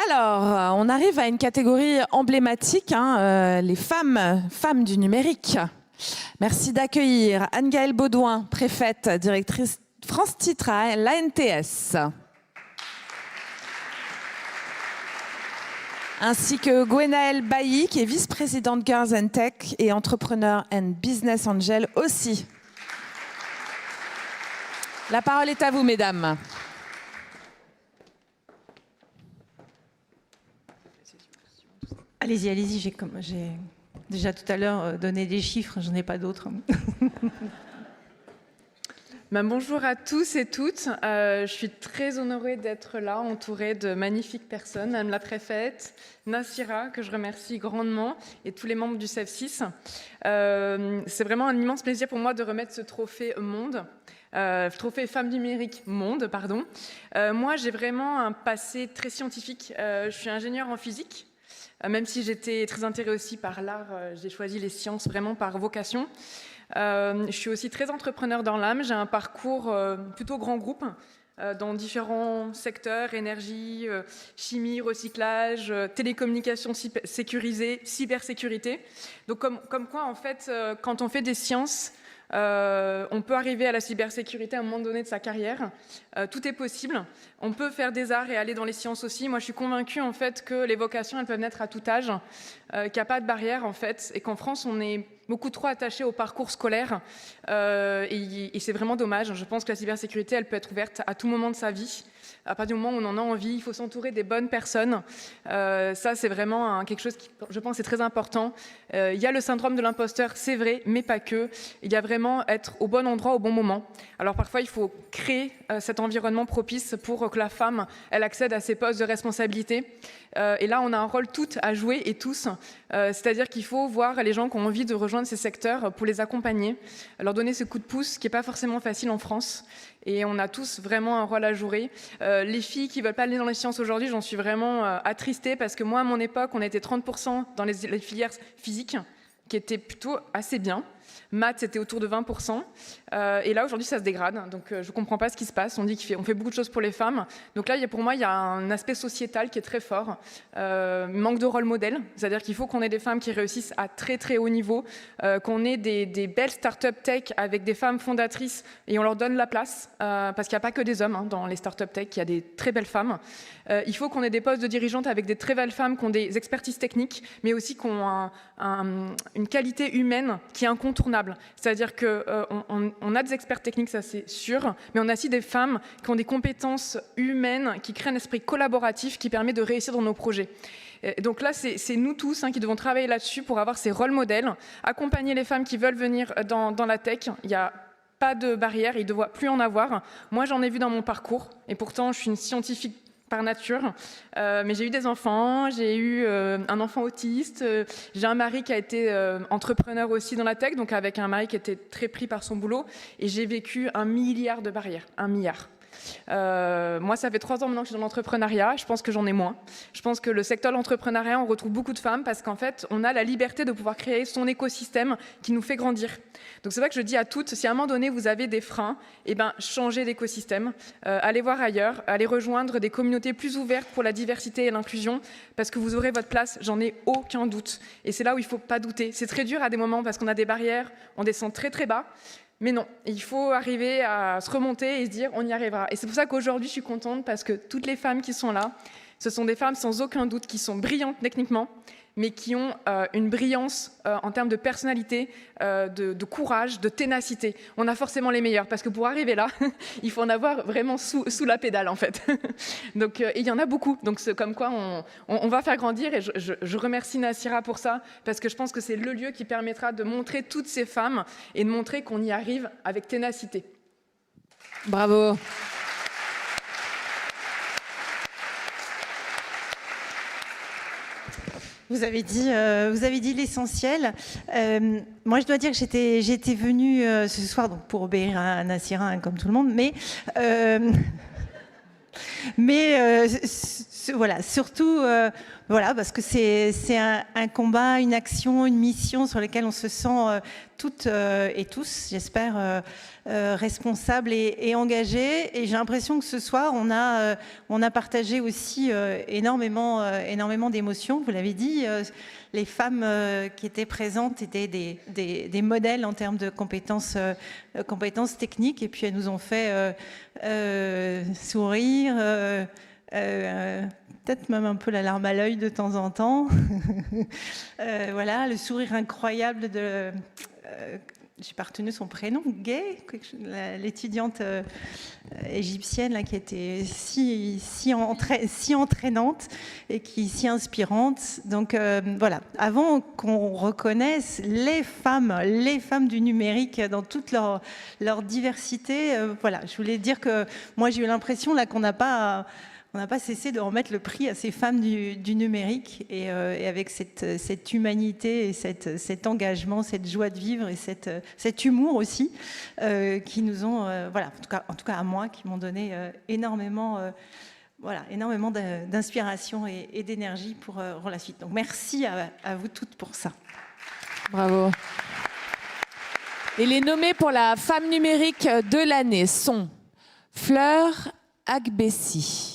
Alors, on arrive à une catégorie emblématique, les femmes du numérique. Merci d'accueillir Anne-Gaëlle Baudouin, préfète, directrice France Titres à l'ANTS. Ainsi que Gwenaëlle Bailly, qui est vice-présidente Girls and Tech et entrepreneur and business angel aussi. La parole est à vous, mesdames. Allez-y, allez-y, j'ai déjà tout à l'heure donné des chiffres, je n'en ai pas d'autres. Bonjour à tous et toutes. Je suis très honorée d'être là, entourée de magnifiques personnes. Madame la préfète, Nassira, que je remercie grandement, et tous les membres du CEF6. C'est vraiment un immense plaisir pour moi de remettre ce trophée Monde. Trophée Femmes numériques Monde, pardon. Moi, j'ai vraiment un passé très scientifique. Je suis ingénieure en physique. Même si j'étais très intéressée aussi par l'art, j'ai choisi les sciences vraiment par vocation. Je suis aussi très entrepreneur dans l'âme. J'ai un parcours plutôt grand groupe dans différents secteurs, énergie, chimie, recyclage, télécommunications sécurisées, cybersécurité. Donc comme quoi, en fait, quand on fait des sciences, on peut arriver à la cybersécurité à un moment donné de sa carrière. Tout est possible. On peut faire des arts et aller dans les sciences aussi. Moi, je suis convaincue en fait que les vocations, elles peuvent naître à tout âge, qu'il n'y a pas de barrière en fait, et qu'en France, on est beaucoup trop attaché au parcours scolaire. Et c'est vraiment dommage. Je pense que la cybersécurité, elle peut être ouverte à tout moment de sa vie. À partir du moment où on en a envie, il faut s'entourer des bonnes personnes. Ça, c'est vraiment quelque chose qui, je pense, est très important. Il y a le syndrome de l'imposteur, c'est vrai, mais pas que. Il y a vraiment être au bon endroit au bon moment. Alors parfois, il faut créer cet environnement propice pour que la femme, elle accède à ses postes de responsabilité. Et là, on a un rôle toutes à jouer et tous. C'est-à-dire qu'il faut voir les gens qui ont envie de rejoindre ces secteurs pour les accompagner, leur donner ce coup de pouce qui n'est pas forcément facile en France. Et on a tous vraiment un rôle à jouer. Les filles qui ne veulent pas aller dans les sciences aujourd'hui, j'en suis vraiment attristée parce que moi, à mon époque, on était 30% dans les filières physiques, qui étaient plutôt assez bien. Maths, c'était autour de 20%. Et là, aujourd'hui, ça se dégrade. Donc, je ne comprends pas ce qui se passe. On dit qu'on fait beaucoup de choses pour les femmes. Donc là, pour moi, il y a un aspect sociétal qui est très fort. Manque de rôle modèle. C'est-à-dire qu'il faut qu'on ait des femmes qui réussissent à très, très haut niveau, qu'on ait des belles start-up tech avec des femmes fondatrices et on leur donne la place. Parce qu'il n'y a pas que des hommes dans les start-up tech. Il y a des très belles femmes. Il faut qu'on ait des postes de dirigeantes avec des très belles femmes qui ont des expertises techniques, mais aussi qui ont une qualité humaine qui est incontournable. C'est-à-dire qu'on a des experts techniques, ça c'est sûr, mais on a aussi des femmes qui ont des compétences humaines, qui créent un esprit collaboratif qui permet de réussir dans nos projets. Et donc là, c'est nous tous qui devons travailler là-dessus pour avoir ces rôles modèles, accompagner les femmes qui veulent venir dans la tech. Il n'y a pas de barrière, il ne doit plus en avoir. Moi, j'en ai vu dans mon parcours, et pourtant, je suis une scientifique par nature, mais j'ai eu des enfants, j'ai eu un enfant autiste, j'ai un mari qui a été entrepreneur aussi dans la tech, donc avec un mari qui était très pris par son boulot, et j'ai vécu 1 milliard de barrières, 1 milliard. Moi, ça fait 3 ans maintenant que je suis dans l'entrepreneuriat. Je pense que j'en ai moins. Je pense que le secteur de l'entrepreneuriat, on retrouve beaucoup de femmes parce qu'en fait, on a la liberté de pouvoir créer son écosystème qui nous fait grandir. Donc c'est vrai que je dis à toutes, si à un moment donné, vous avez des freins, changez d'écosystème. Allez voir ailleurs, allez rejoindre des communautés plus ouvertes pour la diversité et l'inclusion parce que vous aurez votre place, j'en ai aucun doute. Et c'est là où il ne faut pas douter. C'est très dur à des moments parce qu'on a des barrières, on descend très très bas. Mais non, il faut arriver à se remonter et se dire on y arrivera. Et c'est pour ça qu'aujourd'hui, je suis contente parce que toutes les femmes qui sont là, ce sont des femmes sans aucun doute qui sont brillantes techniquement, mais qui ont une brillance en termes de personnalité, de courage, de ténacité. On a forcément les meilleures parce que pour arriver là, il faut en avoir vraiment sous la pédale en fait. Donc il y en a beaucoup. Donc c'est comme quoi on va faire grandir et je remercie Nassira pour ça parce que je pense que c'est le lieu qui permettra de montrer toutes ces femmes et de montrer qu'on y arrive avec ténacité. Bravo. Vous avez dit l'essentiel. Moi, je dois dire que j'étais venue ce soir donc pour obéir à Nassira, comme tout le monde, mais Mais voilà, surtout, voilà, parce que c'est un combat, une action, une mission sur laquelle on se sent toutes et tous, j'espère, responsables et engagés. Et j'ai l'impression que ce soir, on a partagé aussi énormément d'émotions. Vous l'avez dit, les femmes qui étaient présentes étaient des modèles en termes de compétences techniques. Et puis elles nous ont fait sourire, peut-être même un peu la larme à l'œil de temps en temps. Voilà, le sourire incroyable de... j'ai pas retenu son prénom, Gay, l'étudiante égyptienne là, qui était si entraînante et qui est si inspirante. Donc voilà, avant qu'on reconnaisse les femmes du numérique dans toute leur diversité, voilà, je voulais dire que moi j'ai eu l'impression là qu'on n'a pas cessé de remettre le prix à ces femmes du numérique et avec cette humanité et cet engagement, cette joie de vivre et cet humour aussi qui nous ont, voilà, en tout cas à moi, qui m'ont donné énormément d'inspiration et d'énergie pour la suite. Donc merci à vous toutes pour ça. Bravo. Et les nommés pour la femme numérique de l'année sont Fleur Agbessi,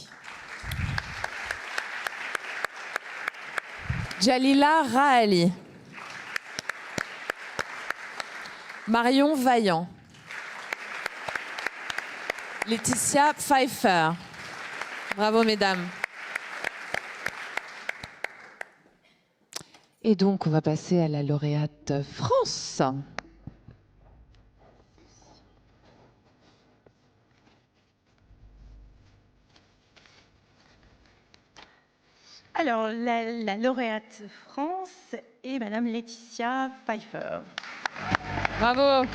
Jalila Rahali, Marion Vaillant, Laetitia Pfeiffer. Bravo mesdames. Et donc on va passer à la lauréate France. Alors, la lauréate France est Madame Laetitia Pfeiffer. Bravo.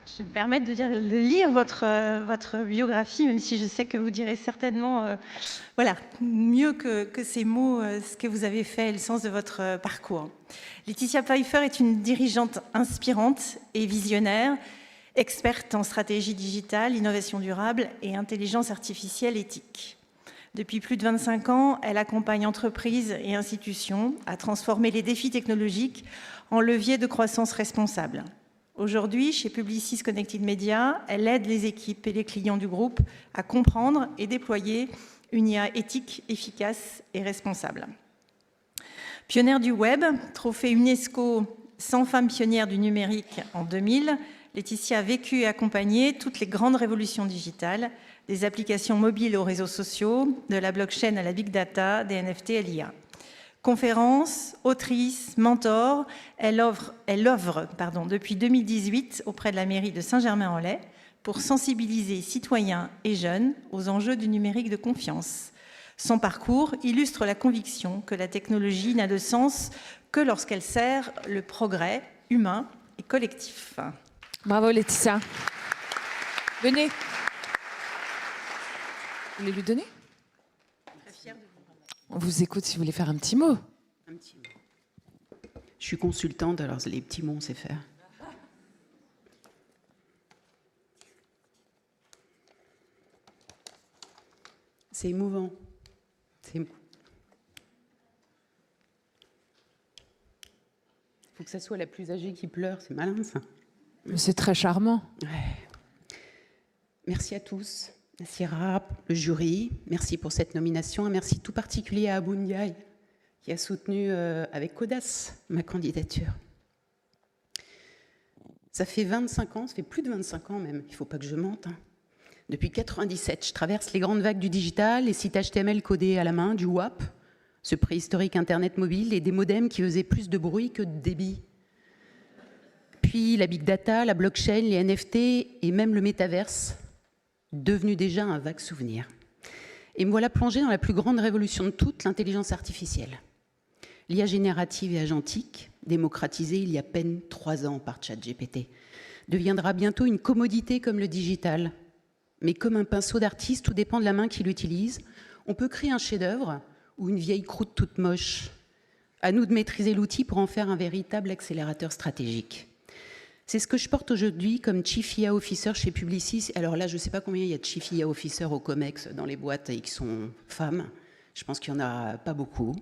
Je vais me permettre de lire votre biographie, même si je sais que vous direz certainement, voilà, mieux que ces mots, ce que vous avez fait et le sens de votre parcours. Laetitia Pfeiffer est une dirigeante inspirante et visionnaire, experte en stratégie digitale, innovation durable et intelligence artificielle éthique. Depuis plus de 25 ans, elle accompagne entreprises et institutions à transformer les défis technologiques en levier de croissance responsable. Aujourd'hui, chez Publicis Connected Media, elle aide les équipes et les clients du groupe à comprendre et déployer une IA éthique, efficace et responsable. Pionnière du web, trophée UNESCO 100 femmes pionnières du numérique en 2000, Laetitia a vécu et accompagné toutes les grandes révolutions digitales, des applications mobiles aux réseaux sociaux, de la blockchain à la big data, des NFT à l'IA. Conférences, autrice, mentor, elle œuvre depuis 2018 auprès de la mairie de Saint-Germain-en-Laye pour sensibiliser citoyens et jeunes aux enjeux du numérique de confiance. Son parcours illustre la conviction que la technologie n'a de sens que lorsqu'elle sert le progrès humain et collectif. Bravo Laetitia. Venez. Vous voulez lui donner ? On vous écoute si vous voulez faire un petit mot. Un petit mot. Je suis consultante, alors les petits mots, on sait faire. C'est émouvant. Il faut que ça soit la plus âgée qui pleure, c'est malin ça. C'est très charmant. Ouais. Merci à tous. Nassira, le jury, merci pour cette nomination. Un merci tout particulier à Abou Ndiaye, qui a soutenu avec audace ma candidature. Ça fait 25 ans, ça fait plus de 25 ans même, il ne faut pas que je mente. Depuis 1997, je traverse les grandes vagues du digital, les sites HTML codés à la main, du WAP, ce préhistorique Internet mobile, et des modems qui faisaient plus de bruit que de débit. Puis la big data, la blockchain, les NFT et même le métaverse, devenu déjà un vague souvenir. Et me voilà plongée dans la plus grande révolution de toutes, l'intelligence artificielle. L'IA générative et agentique, démocratisée il y a à peine 3 ans par ChatGPT, deviendra bientôt une commodité comme le digital. Mais comme un pinceau d'artiste, tout dépend de la main qui l'utilise. On peut créer un chef-d'œuvre ou une vieille croûte toute moche. À nous de maîtriser l'outil pour en faire un véritable accélérateur stratégique. C'est ce que je porte aujourd'hui comme Chief IA Officer chez Publicis. Alors là, je ne sais pas combien il y a de Chief IA Officer au COMEX dans les boîtes et qui sont femmes. Je pense qu'il n'y en a pas beaucoup.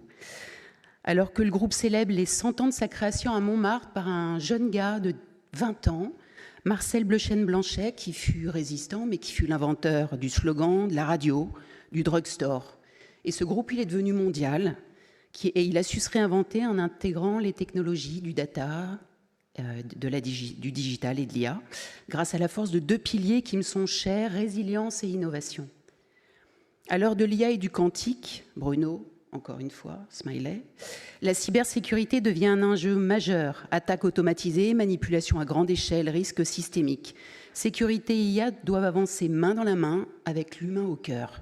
Alors que le groupe célèbre les 100 ans de sa création à Montmartre par un jeune gars de 20 ans, Marcel Bleuchen-Blanchet, qui fut résistant, mais qui fut l'inventeur du slogan, de la radio, du drugstore. Et ce groupe, il est devenu mondial, et il a su se réinventer en intégrant les technologies du data, du digital et de l'IA, grâce à la force de 2 piliers qui me sont chers, résilience et innovation. À l'heure de l'IA et du quantique, Bruno, encore une fois, smiley, la cybersécurité devient un enjeu majeur. Attaques automatisées, manipulation à grande échelle, risques systémiques. Sécurité et IA doivent avancer main dans la main avec l'humain au cœur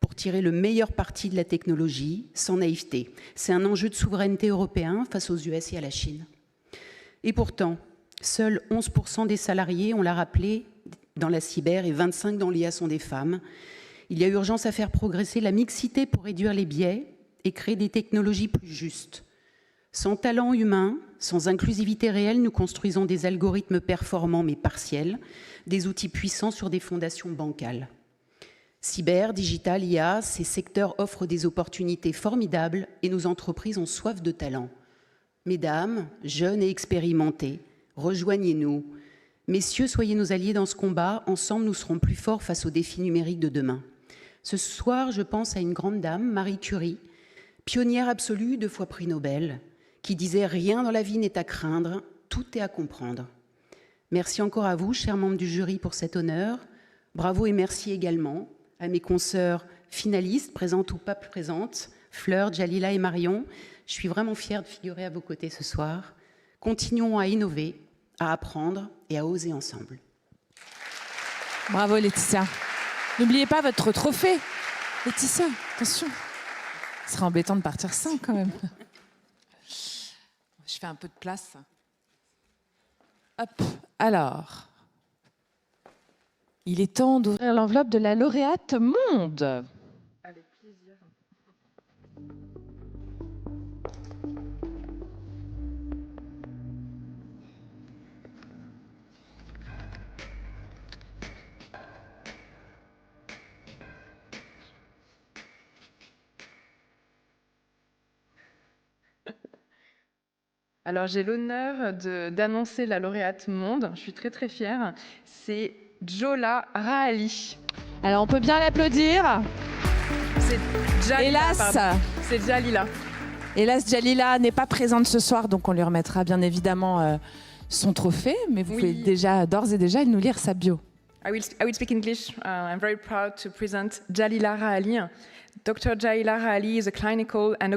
pour tirer le meilleur parti de la technologie sans naïveté. C'est un enjeu de souveraineté européen face aux US et à la Chine. Et pourtant, seuls 11% des salariés, on l'a rappelé, dans la cyber et 25% dans l'IA sont des femmes. Il y a urgence à faire progresser la mixité pour réduire les biais et créer des technologies plus justes. Sans talent humain, sans inclusivité réelle, nous construisons des algorithmes performants mais partiels, des outils puissants sur des fondations bancales. Cyber, digital, IA, ces secteurs offrent des opportunités formidables et nos entreprises ont soif de talent. Mesdames, jeunes et expérimentées, rejoignez-nous. Messieurs, soyez nos alliés dans ce combat. Ensemble, nous serons plus forts face aux défis numériques de demain. Ce soir, je pense à une grande dame, Marie Curie, pionnière absolue, 2 fois prix Nobel, qui disait « Rien dans la vie n'est à craindre, tout est à comprendre ». Merci encore à vous, chers membres du jury, pour cet honneur. Bravo et merci également à mes consoeurs finalistes, présentes ou pas présentes, Fleur, Jalila et Marion. Je suis vraiment fière de figurer à vos côtés ce soir. Continuons à innover, à apprendre et à oser ensemble. Bravo Laetitia. N'oubliez pas votre trophée. Laetitia, attention. Ce serait embêtant de partir sans quand même. Je fais un peu de place. Hop, alors. Il est temps d'ouvrir l'enveloppe de la lauréate Monde. Avec plaisir. Alors, j'ai l'honneur d'annoncer la lauréate Monde. Je suis très, très fière. C'est Djola Rahali. Alors, on peut bien l'applaudir. C'est Jalila, Hélas, pardon. C'est Jalila. Hélas, Jalila n'est pas présente ce soir, donc on lui remettra bien évidemment son trophée. Mais vous pouvez d'ores et déjà nous lire sa bio. I will speak English. I'm very proud to present Jalila Rahali. Dr. Jalila Rahali is a clinical and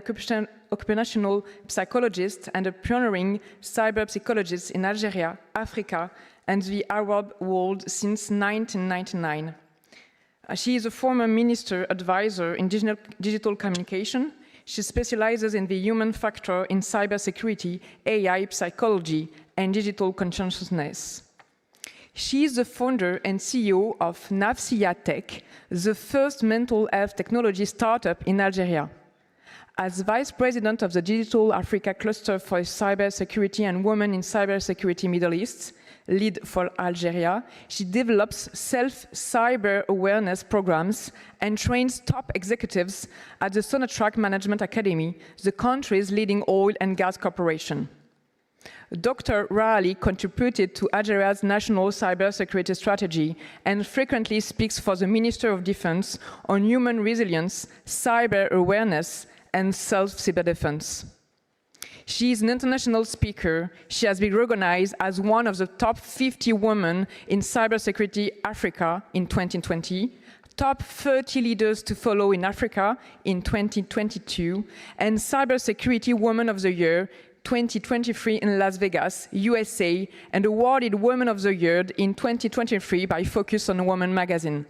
occupational psychologist and a pioneering cyber psychologist in Algeria, Africa, and the Arab world since 1999. She is a former minister advisor in digital communication. She specializes in the human factor in cybersecurity, AI, psychology, and digital consciousness. She is the founder and CEO of Nafsia Tech, the first mental health technology startup in Algeria. As vice president of the Digital Africa Cluster for Cybersecurity and Women in Cybersecurity Middle East, lead for Algeria, she develops self-cyber awareness programs and trains top executives at the Sonatrach Management Academy, the country's leading oil and gas corporation. Dr. Rahali contributed to Algeria's national cybersecurity strategy and frequently speaks for the Minister of Defense on human resilience, cyber awareness, and self-cyber defense. She is an international speaker. She has been recognized as one of the top 50 women in cybersecurity Africa in 2020, top 30 leaders to follow in Africa in 2022, and Cybersecurity Woman of the Year 2023 in Las Vegas, USA, and awarded Woman of the Year in 2023 by Focus on Women magazine.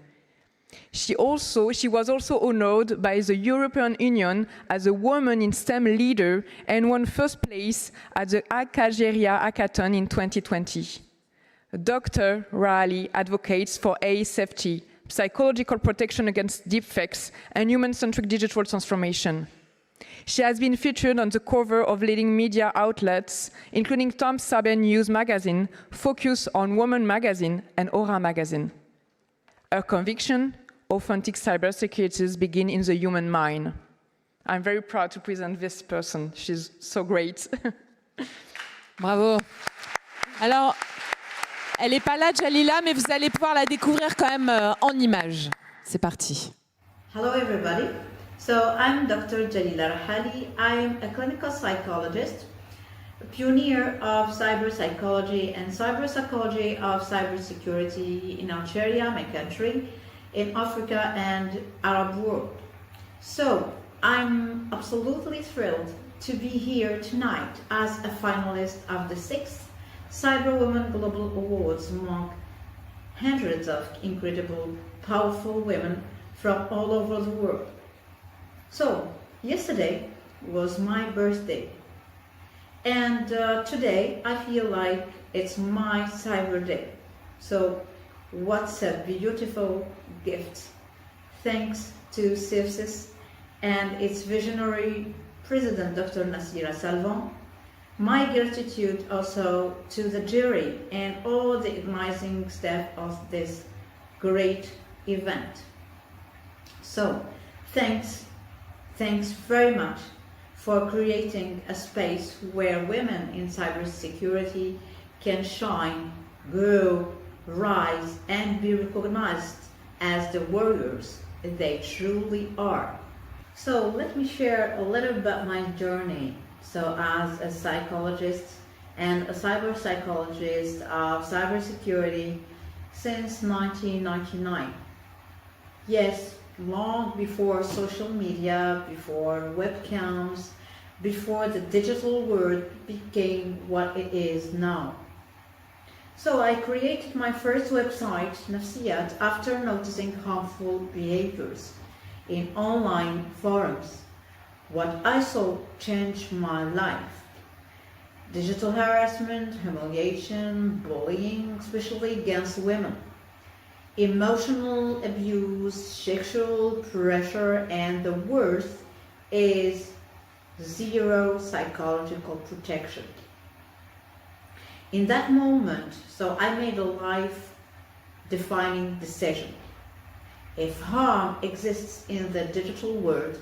She was also honored by the European Union as a woman in STEM leader and won first place at the Algeria Hackathon in 2020. Dr. Rahali advocates for AI safety, psychological protection against deepfakes, and human-centric digital transformation. She has been featured on the cover of leading media outlets, including Tom Saber News magazine, Focus on Women magazine, and Aura magazine. Her conviction: authentic cybersecurities begin in the human mind. I'm very proud to present this person. She's so great. Bravo. Alors, elle n'est pas là, Jalila, mais vous allez pouvoir la découvrir quand même en images. C'est parti. Hello everybody. So I'm Dr. Jalila Rahali. I'm a clinical psychologist, a pioneer of cyber psychology and cyber of cybersecurity in Algeria, my country, in Africa and Arab world. So I'm absolutely thrilled to be here tonight as a finalist of the 6th Cyber Women Global Awards among hundreds of incredible, powerful women from all over the world. So, yesterday was my birthday, and today I feel like it's my Cyber Day. So, what's a beautiful gift. Thanks to CEFSIS and its visionary President Dr. Nassira Salvan. My gratitude also to the jury and all the organizing staff of this great event. So, thanks very much for creating a space where women in cybersecurity can shine, grow, rise, and be recognized as the warriors they truly are. So let me share a little about my journey. So as a psychologist and a cyber psychologist of cybersecurity since 1999. Yes, long before social media, before webcams, before the digital world became what it is now. So I created my first website, Nafsiyat, after noticing harmful behaviors in online forums. What I saw changed my life. Digital harassment, humiliation, bullying, especially against women. Emotional abuse, sexual pressure, and the worst is zero psychological protection. In that moment, so I made a life-defining decision. If harm exists in the digital world,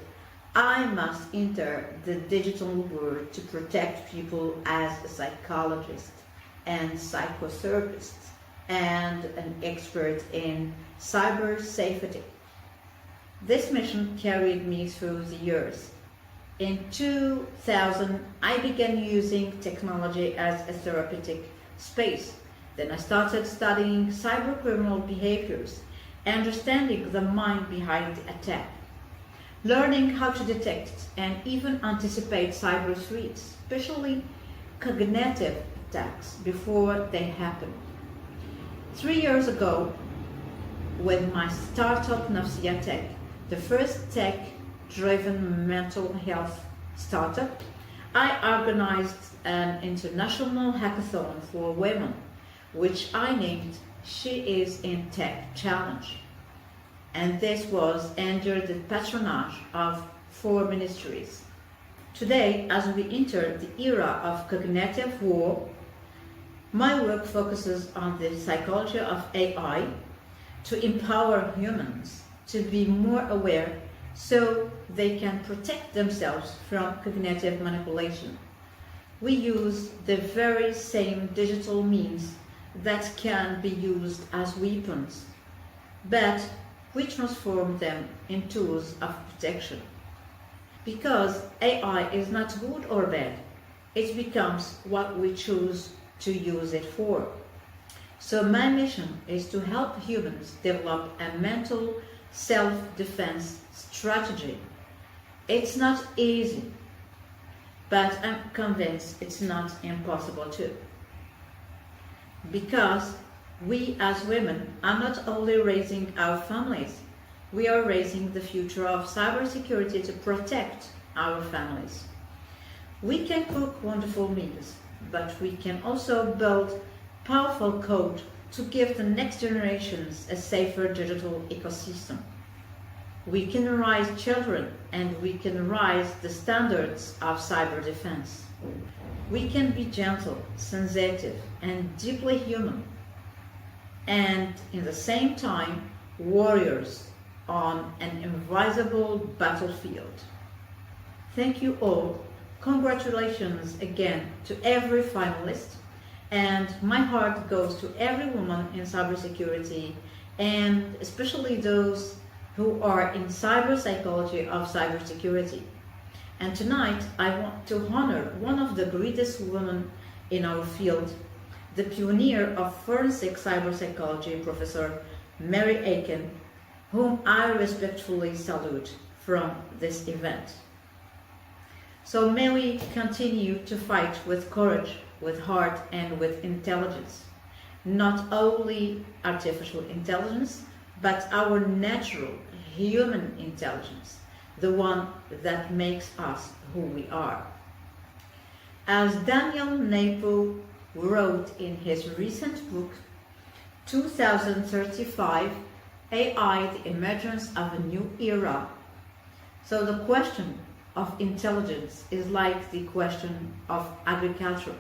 I must enter the digital world to protect people as a psychologist and psychotherapist and an expert in cyber safety. This mission carried me through the years. In 2000, I began using technology as a therapeutic space. Then I started studying cybercriminal behaviors, understanding the mind behind the attack, learning how to detect and even anticipate cyber threats, especially cognitive attacks, before they happen. 3 years ago, with my startup Nafsiya Tech, the first tech-driven mental health startup, I organized an international hackathon for women, which I named She Is in Tech Challenge. And this was under the patronage of 4 ministries. Today, as we enter the era of cognitive war, my work focuses on the psychology of AI to empower humans to be more aware so they can protect themselves from cognitive manipulation. We use the very same digital means that can be used as weapons, but we transform them in tools of protection. Because AI is not good or bad, it becomes what we choose to use it for. So my mission is to help humans develop a mental self-defense strategy. It's not easy, but I'm convinced it's not impossible too. Because we as women are not only raising our families, we are raising the future of cybersecurity to protect our families. We can cook wonderful meals, but we can also build powerful code to give the next generations a safer digital ecosystem. we can raise children and we can raise the standards of cyber defense. We can be gentle, sensitive, and deeply human, and in the same time, warriors on an invisible battlefield. Thank you all. Congratulations again to every finalist, and my heart goes to every woman in cybersecurity, and especially those who are in cyber psychology of cybersecurity. And tonight, I want to honor one of the greatest women in our field, the pioneer of forensic cyber psychology, Professor Mary Aiken, whom I respectfully salute from this event. So may we continue to fight with courage, with heart, and with intelligence. Not only artificial intelligence, but our natural human intelligence, the one that makes us who we are. As Daniel Napo wrote in his recent book, 2035, AI, the emergence of a new era. So the question of intelligence is like the question of agriculture.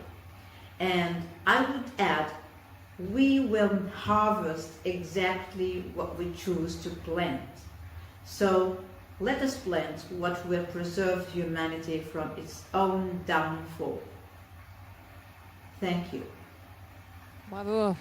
And I would add, we will harvest exactly what we choose to plant. So let us plant what will preserve humanity from its own downfall. Thank you. Bravo.